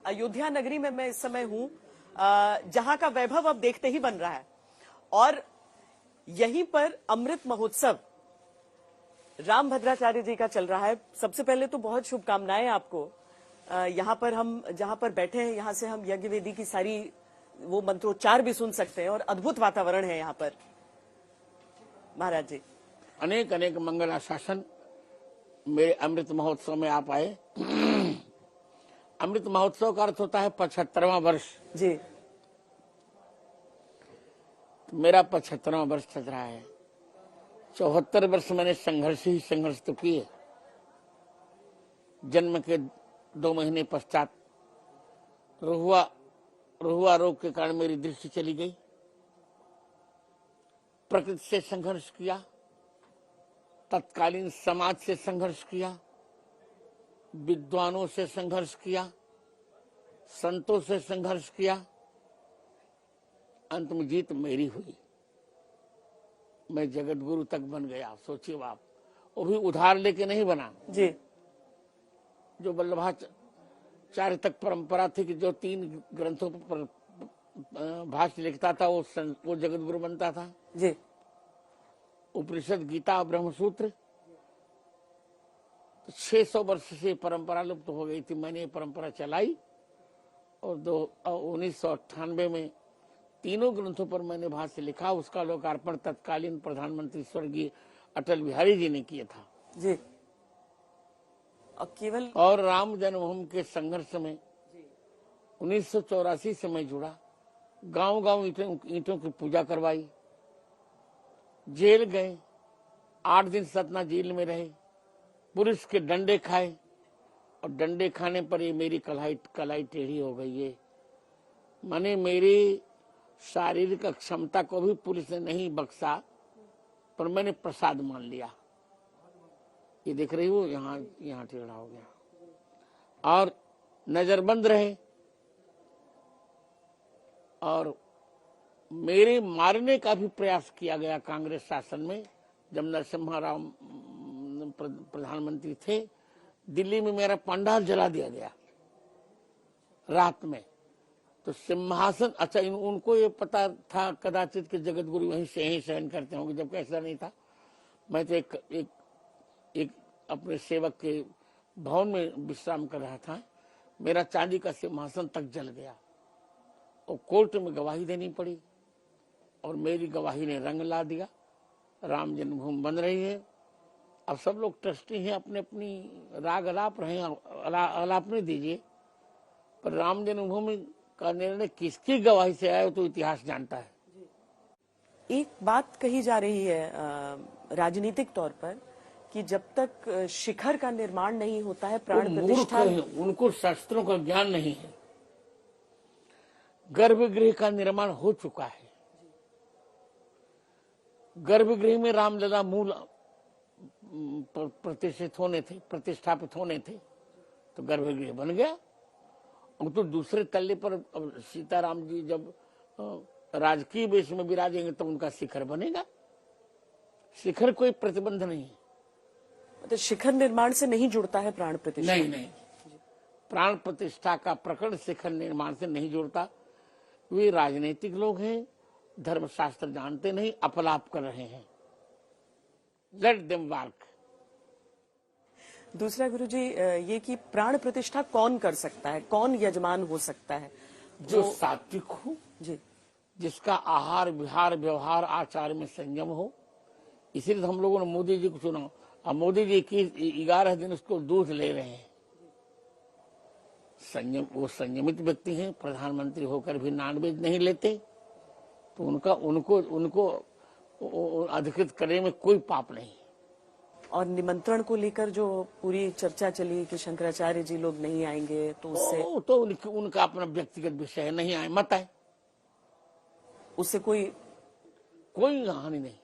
अयोध्या नगरी में मैं इस समय हूं, जहां का वैभव अब देखते ही बन रहा है और यहीं पर अमृत महोत्सव राम भद्राचार्य जी का चल रहा है। सबसे पहले तो बहुत शुभकामनाएं आपको। यहाँ पर हम जहां पर बैठे हैं, यहाँ से हम यज्ञ वेदी की सारी वो मंत्रोच्चार भी सुन सकते हैं और अद्भुत वातावरण है यहाँ पर। महाराज जी, अनेक अनेक मंगल आशासन मेरे अमृत महोत्सव में आप आए। अमृत महोत्सव का अर्थ होता है 75वां वर्ष जी। तो मेरा 75वां वर्ष चल रहा है। 74 वर्ष मैंने संघर्ष तो किए। जन्म के 2 महीने पश्चात रोहुआ रोग के कारण मेरी दृष्टि चली गई। प्रकृति से संघर्ष किया, तत्कालीन समाज से संघर्ष किया, विद्वानों से संघर्ष किया, संतों से संघर्ष किया। अंत में जीत मेरी हुई। मैं जगत गुरु तक बन गया। सोचिए आप, वो भी उधार लेके नहीं बना जी। जो वल्लभाचार्य तक परंपरा थी कि जो 3 ग्रंथों पर भाष्य लिखता था वो जगत गुरु बनता था जी। उपनिषद, गीता, ब्रह्मसूत्र। 600 वर्ष से परंपरा लुप्त हो गई थी। मैंने ये परंपरा चलाई और 1998 में 3 ग्रंथों पर मैंने भाष्य लिखा। उसका लोकार्पण तत्कालीन प्रधानमंत्री स्वर्गीय अटल बिहारी जी ने किया था जी। और राम जन्मभूमि के संघर्ष में 1984 से मैं जुड़ा। गांव-गांव ईंटों की पूजा करवाई, जेल गए, 8 दिन सतना जेल में रहे, पुलिस के डंडे खाए और डंडे खाने पर ये मेरी कलाई टेढ़ी हो गई है। माने मेरी शारीरिक क्षमता को भी पुलिस ने नहीं बख्शा, पर मैंने प्रसाद मान लिया। ये देख रही हो, यहाँ टेढ़ा हो गया और नजरबंद रहे और मेरे मारने का भी प्रयास किया गया कांग्रेस शासन में। जब नरसिम्हा राव प्रधानमंत्री थे, दिल्ली में मेरा पंडाल जला दिया गया रात में। तो सिंहासन, अच्छा उनको ये पता था कदाचित कि जगत गुरु वहीं से यहीं शयन करते होंगे, जबकि ऐसा नहीं था। मैं तो एक अपने सेवक के भवन में विश्राम कर रहा था। मेरा चांदी का सिंहासन तक जल गया और कोर्ट में गवाही देनी पड़ी और मेरी गवाही ने रंग ला दिया। राम जन्मभूमि बन रही है। अब सब लोग ट्रस्टी हैं, अपने अपनी राग अलाप रहे हैं, अलापने दीजिए, पर राम जन्मभूमि का निर्णय किसकी गवाही से आया तो इतिहास जानता है। एक बात कही जा रही है राजनीतिक तौर पर कि जब तक शिखर का निर्माण नहीं होता है, प्राण प्रतिष्ठा, उनको शस्त्रों का ज्ञान नहीं है। गर्भगृह का निर्माण हो चुका है। गर्भगृह में रामलला मूल प्रतिष्ठापित होने थे तो गर्भगृह बन गया। अब तो दूसरे तल्ले पर सीताराम जी जब राजकीय वेश में विराजेंगे तो उनका शिखर बनेगा। शिखर कोई प्रतिबंध नहीं है। तो शिखर निर्माण से नहीं जुड़ता है प्राण प्रतिष्ठा? नहीं, प्राण प्रतिष्ठा का प्रकरण शिखर निर्माण से नहीं जुड़ता। वे राजनीतिक लोग हैं, धर्मशास्त्र जानते नहीं, अपलाप कर रहे हैं। Let them work. दूसरा गुरुजी, ये कि प्राण प्रतिष्ठा कौन कर सकता है, कौन यजमान हो सकता है? जो सात्विक हो जी, जिसका आहार विहार व्यवहार आचार में संयम हो। इसीलिए हम लोगों ने मोदी जी को चुना। अब मोदी जी की 11 दिन उसको दूध ले रहे हैं। संयम, वो संयमित व्यक्ति हैं। प्रधानमंत्री होकर भी नॉनवेज नहीं लेते, तो उनको अधिकृत करने में कोई पाप नहीं। और निमंत्रण को लेकर जो पूरी चर्चा चली कि शंकराचार्य जी लोग नहीं आएंगे, तो उससे तो उनका अपना व्यक्तिगत विषय है, नहीं आए मत आए, उससे कोई हानि नहीं।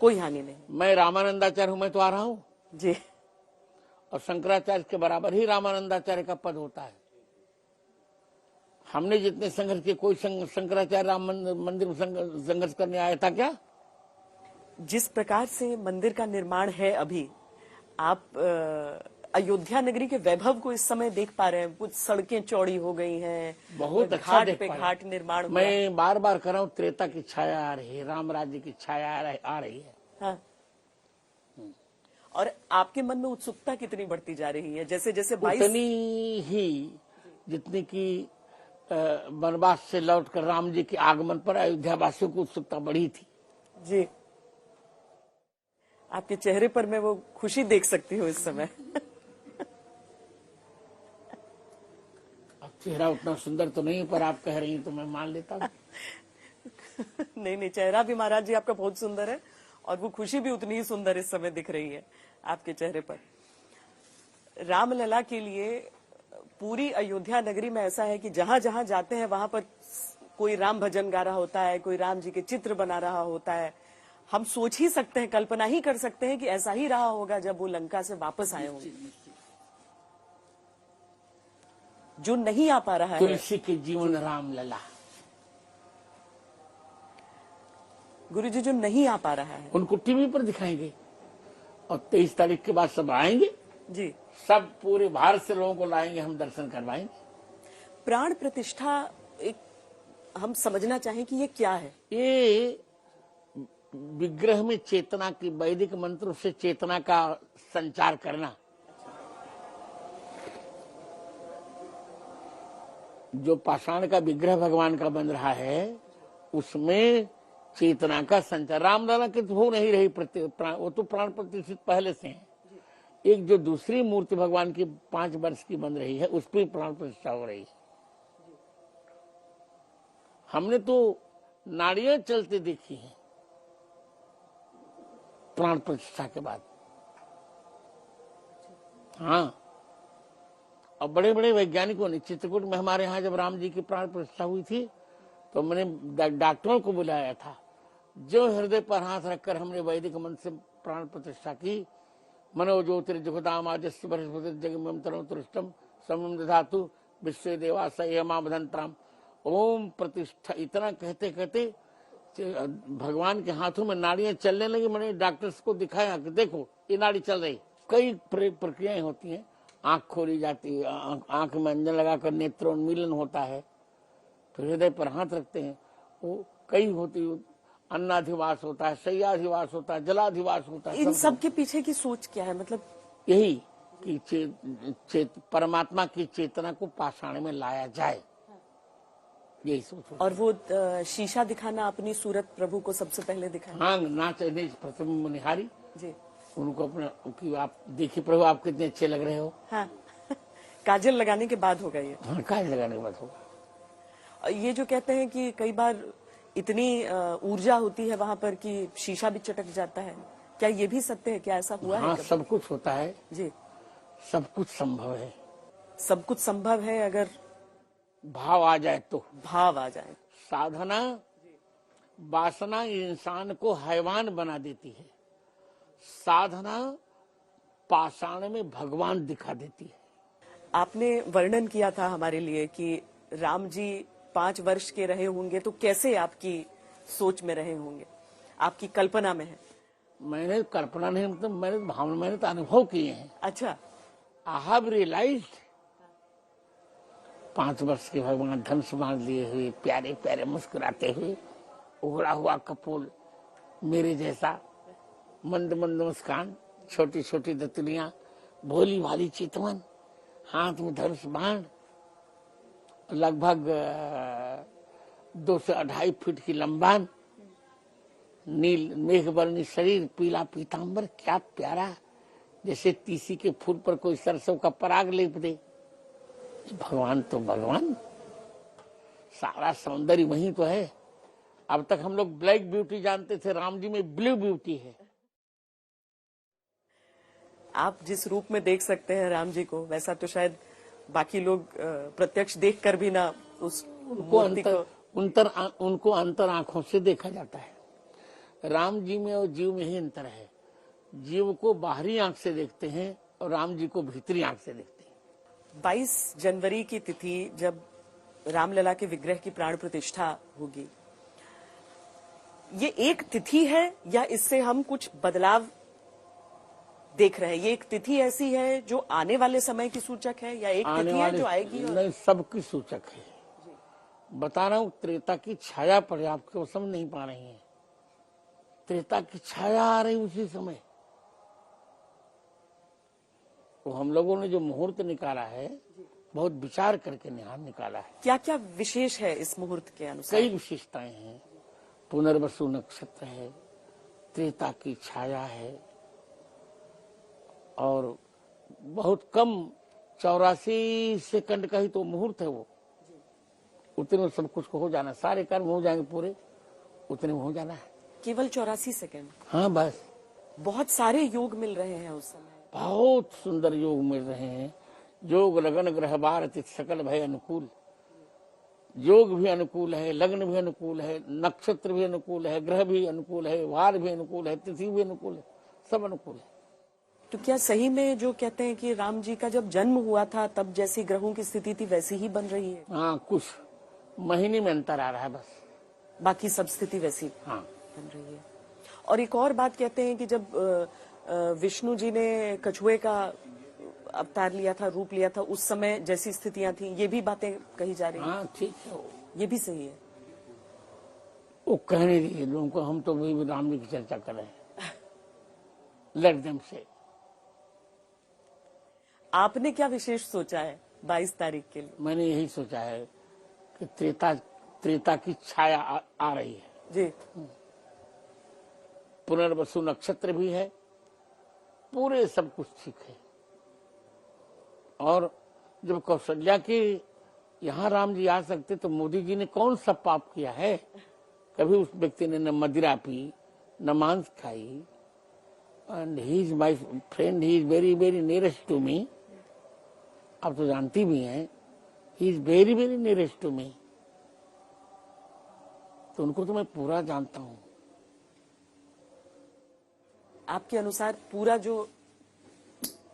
कोई हानि नहीं। मैं रामानंदाचार्य हूं, मैं तो आ रहा हूँ जी। और शंकराचार्य के बराबर ही रामानंदाचार्य का पद होता है। हमने जितने संघर्ष किए, कोई शंकराचार्य राम मंदिर में संघर्ष करने आया था क्या? जिस प्रकार से मंदिर का निर्माण है अभी, आप अयोध्या नगरी के वैभव को इस समय देख पा रहे हैं? कुछ सड़कें चौड़ी हो गई हैं, बहुत अच्छा घाट देख पे पा रहे घाट निर्माण हुआ। मैं बार बार कर रहा हूँ, त्रेता की छाया आ रही है, राम राज्य की छाया आ रही है। हाँ। और आपके मन में उत्सुकता कितनी बढ़ती जा रही है? जैसे जैसे 22 उतनी ही जितनी की वनवास से लौटकर राम जी के आगमन पर अयोध्या वासियों को उत्सुकता बढ़ी थी। जी, आपके चेहरे पर मैं वो खुशी देख सकती हूँ इस समय। अब चेहरा उतना सुंदर तो नहीं, पर आप कह रही हैं तो मैं मान लेता हूँ। नहीं नहीं, चेहरा भी महाराज जी आपका बहुत सुंदर है और वो खुशी भी उतनी ही सुंदर इस समय दिख रही है आपके चेहरे पर। रामलला के लिए पूरी अयोध्या नगरी में ऐसा है कि जहां जहां जाते हैं वहां पर कोई राम भजन गा रहा होता है, कोई राम जी के चित्र बना रहा होता है। हम सोच ही सकते हैं, कल्पना ही कर सकते हैं कि ऐसा ही रहा होगा जब वो लंका से वापस आए होंगे। जो नहीं आ पा रहा है, तुलसी के जीवन रामलला, गुरुजी जो नहीं आ पा रहा है, उनको टीवी पर दिखाएंगे और 23 तारीख के बाद सब आएंगे जी, सब पूरे भारत से लोगों को लाएंगे, हम दर्शन करवाएंगे। प्राण प्रतिष्ठा एक हम समझना चाहें कि ये क्या है? ये विग्रह में चेतना की, वैदिक मंत्रों से चेतना का संचार करना। जो पाषाण का विग्रह भगवान का बन रहा है उसमें चेतना का संचार। रामलला की तो हो नहीं रही वो तो प्राण प्रतिष्ठित पहले से है। एक जो दूसरी मूर्ति भगवान की 5 वर्ष की बन रही है उस पर प्राण प्रतिष्ठा हो रही है। हमने तो नाड़ियां चलते देखी हैं प्राण प्रतिष्ठा के बाद। हाँ, और बड़े बड़े वैज्ञानिकों ने, चित्रकूट में हमारे यहाँ जब राम जी की प्राण प्रतिष्ठा हुई थी तो मैंने डॉक्टरों को बुलाया था। जो हृदय पर हाथ रखकर हमने वैदिक मंत्र से प्राण प्रतिष्ठा की, मनो ज्योतिर्जुगदाम आजस्य बृहस्पति जगमंतरम तुष्टम समम दधातु विश्व देवास यमावधंताम ओम प्रतिष्ठा। इतना कहते कहते भगवान के हाथों में नाड़ियां चलने लगी। मैंने डॉक्टर्स को दिखाया कि देखो ये नाड़ी चल रही। कई प्रक्रियाएं होती हैं, आंख खोली जाती है, आंख में अंजन लगाकर नेत्रोन्मीलन होता है, तो हृदय पर हाथ रखते हैं, वो कई होती, अन्नाधिवास होता है, शय्याधिवास होता है, जलाधिवास होता है। इन सब के पीछे की सोच क्या है? मतलब यही कि परमात्मा की चेतना को पाषाण में लाया जाए, यही सोच। और वो शीशा दिखाना, अपनी सूरत प्रभु को सबसे पहले दिखाना। हाँ, नाच प्रथम मुनिहारी जी, उनको अपना कि आप देखिए प्रभु आप कितने अच्छे लग रहे हो। हाँ। काजल लगाने के बाद होगा ये। हाँ, काजल लगाने के बाद होगा। ये जो कहते हैं कि कई बार इतनी ऊर्जा होती है वहां पर कि शीशा भी चटक जाता है, क्या ये भी सत्य है? क्या ऐसा हुआ है? हाँ, सब कुछ होता है जी, सब कुछ संभव है। सब कुछ संभव है अगर भाव आ जाए तो। भाव आ जाए। साधना, वासना इंसान को हैवान बना देती है, साधना पाषाण में भगवान दिखा देती है। आपने वर्णन किया था हमारे लिए कि राम जी 5 वर्ष के रहे होंगे, तो कैसे आपकी सोच में रहे होंगे, आपकी कल्पना में है? मैंने कल्पना नहीं, मतलब मैंने भावना, मैंने तो अनुभव किए हैं। अच्छा। आई हैव रियलाइज्ड 5 वर्ष के भगवान धनुष बांध लिए हुए, प्यारे प्यारे मुस्कुराते हुए, उगड़ा हुआ कपोल, मेरे जैसा मंद मंद मुस्कान, छोटी छोटी दतलियां, भोली भाली चितवन, हाथ में धनुष बाण, लगभग 2 से 2.5 फीट की लंबान, नील मेघवर्णी शरीर, पीला पीतांबर, क्या प्यारा, जैसे तीसी के फूल पर कोई सरसों का पराग लेप दे। भगवान तो भगवान, सारा सौंदर्य वही तो है। अब तक हम लोग ब्लैक ब्यूटी जानते थे, राम जी में ब्लू ब्यूटी है। आप जिस रूप में देख सकते हैं राम जी को, वैसा तो शायद बाकी लोग प्रत्यक्ष देखकर भी ना उस मूर्ति को उनको अंतर आंखों से देखा जाता है। राम जी में और जीव में ही अंतर है। जीव को बाहरी आंख से देखते हैं और राम जी को भीतरी आंख से देखते हैं। 22 जनवरी की तिथि जब रामलला के विग्रह की प्राण प्रतिष्ठा होगी, ये एक तिथि है या इससे हम कुछ बदलाव देख रहे हैं? ये एक तिथि ऐसी है जो आने वाले समय की सूचक है, या एक आने तिथि है वाले जो आएगी? और नहीं, सबकी सूचक है। बता रहा हूँ, त्रेता की छाया पड़े, आपको समझ नहीं पा रही है। त्रेता की छाया आ रही उसी समय। तो हम लोगों ने जो मुहूर्त निकाला है, बहुत विचार करके निकाला है। क्या क्या विशेष है इस मुहूर्त के अनुसार? कई विशेषताएं हैं। पुनर्वसु नक्षत्र है, त्रेता की छाया है, और बहुत कम 84 सेकंड का ही तो मुहूर्त है वो। उतने में सब कुछ हो जाना, सारे कर्म हो जाएंगे पूरे, उतने में हो जाना है। केवल 84 सेकंड? हाँ बस। बहुत सारे योग मिल रहे हैं उस समय। बहुत सुंदर योग मिल रहे हैं। योग लगन ग्रह बार तिथि सकल भय अनुकूल। योग भी अनुकूल है, लग्न भी अनुकूल है, नक्षत्र भी अनुकूल है, ग्रह भी अनुकूल है, वार भी अनुकूल है, तिथि भी अनुकूल है, सब अनुकूल है। तो क्या सही में जो कहते हैं कि राम जी का जब जन्म हुआ था तब जैसी ग्रहों की स्थिति थी वैसी ही बन रही है? हाँ, कुछ महीने में अंतर आ रहा है बस, बाकी सब स्थिति वैसी हाँ बन रही है। और एक और बात कहते हैं कि जब विष्णु जी ने कछुए का अवतार लिया था, रूप लिया था, उस समय जैसी स्थितियां थी, ये भी बातें कही जा रही हैं। हाँ ठीक है, ये भी सही है? वो कहने दीजिए लोगों को, हम तो भी राम जी की चर्चा कर रहे हैं। लेट देम से। आपने क्या विशेष सोचा है 22 तारीख के लिए? मैंने यही सोचा है कि त्रेता की छाया आ रही है जी। पुनर्वसु नक्षत्र भी है, पूरे सब कुछ ठीक है। और जब कौशल्या के यहाँ राम जी आ सकते तो मोदी जी ने कौन सा पाप किया है? कभी उस व्यक्ति ने न मदिरा पी, न मांस खाई। And he is my friend, he is very very nearest to me. आप तो जानती भी हैं, he is very very nearest to me. तो उनको तो मैं पूरा जानता हूँ। आपके अनुसार पूरा जो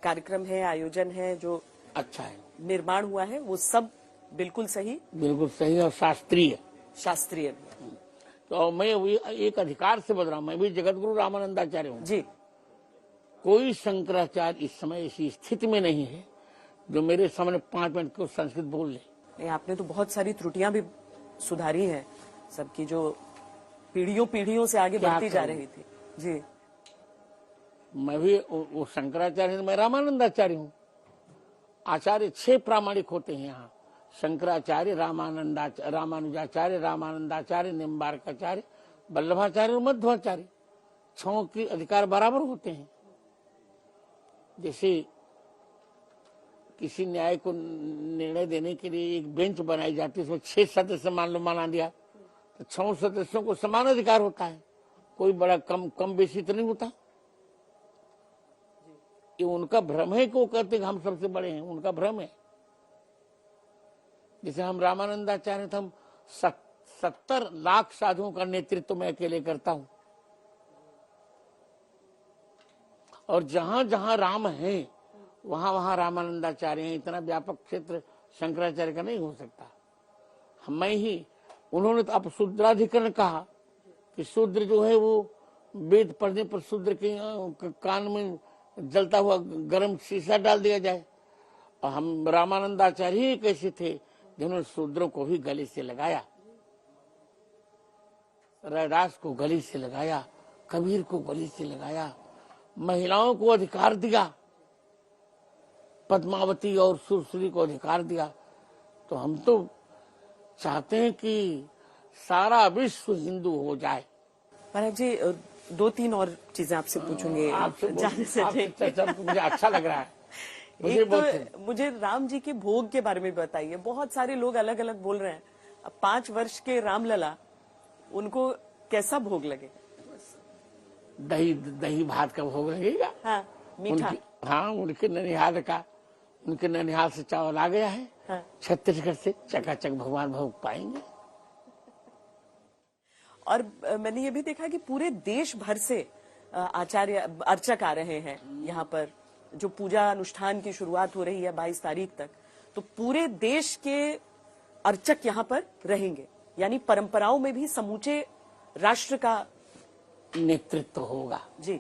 कार्यक्रम है, आयोजन है, जो अच्छा है, निर्माण हुआ है, वो सब बिल्कुल सही, बिल्कुल सही और शास्त्रीय, शास्त्रीय? तो मैं एक अधिकार से बोल रहा हूँ, मैं भी जगतगुरु रामानंदाचार्य हूँ। जी। कोई शंकराचार्य इस समय ऐसी स्थिति में नहीं है जो मेरे सामने 5 मिनट को संस्कृत बोल ले। नहीं, आपने तो बहुत सारी त्रुटियां भी सुधारी हैं, सबकी जो पीढ़ियों से आगे बढ़ती जा रही थी। जी। मैं भी वो शंकराचार्य, मैं रामानंदाचार्य हूँ। आचार्य 6 प्रामाणिक होते हैं यहाँ, शंकराचार्य, रामानुजाचार्य, रामानंदाचार्य, निम्बार्काचार्य, वल्लभाचार्य और मध्वाचार्य। 6 के अधिकार बराबर होते हैं। जैसे किसी न्याय को निर्णय देने के लिए एक बेंच बनाई जाती है, उसमें 6 सदस्य मान लो माना दिया, तो 6 सदस्यों को समान अधिकार होता है, कोई बड़ा कम बेसी तो नहीं होता। ये उनका भ्रम है कि वो कहते हैं हम सबसे बड़े हैं, उनका भ्रम है। जैसे हम रामानंदाचार्य थे, हम 70 लाख साधुओं का नेतृत्व मैं अकेले करता हूं, और जहां जहां राम है वहां वहां रामानंदाचार्य हैं। इतना व्यापक क्षेत्र शंकराचार्य का नहीं हो सकता। मैं ही, उन्होंने तो अब शूद्राधिकरण कहा कि शूद्र जो है वो वेद पढ़ने पर शूद्र के कान में जलता हुआ गर्म शीशा डाल दिया जाए। और हम रामानंदाचार्य ही कैसे थे जिन्होंने शूद्रों को भी गले से लगाया, रैदास को गले से लगाया, कबीर को गले से लगाया, महिलाओं को अधिकार दिया, पद्मावती और सुरसुरी को अधिकार दिया। तो हम तो चाहते हैं कि सारा विश्व हिंदू हो जाए। महाराज जी, 2-3 और चीजें आपसे पूछूंगे जाने से। मुझे अच्छा लग रहा है। एक तो मुझे राम जी के भोग के बारे में बताइए। बहुत सारे लोग अलग अलग बोल रहे हैं। अब 5 वर्ष के रामलला, उनको कैसा भोग लगे? दही भात का भोग लगेगा। हाँ, मीठा। हाँ, उनके ननिहाल से चावल आ गया है। हाँ। छत्तीसगढ़ से चकाचक भगवान भोग पाएंगे। और मैंने ये भी देखा कि पूरे देश भर से आचार्य अर्चक आ रहे हैं यहाँ पर। जो पूजा अनुष्ठान की शुरुआत हो रही है 22 तारीख तक, तो पूरे देश के अर्चक यहाँ पर रहेंगे, यानी परंपराओं में भी समूचे राष्ट्र का नेतृत्व होगा। जी।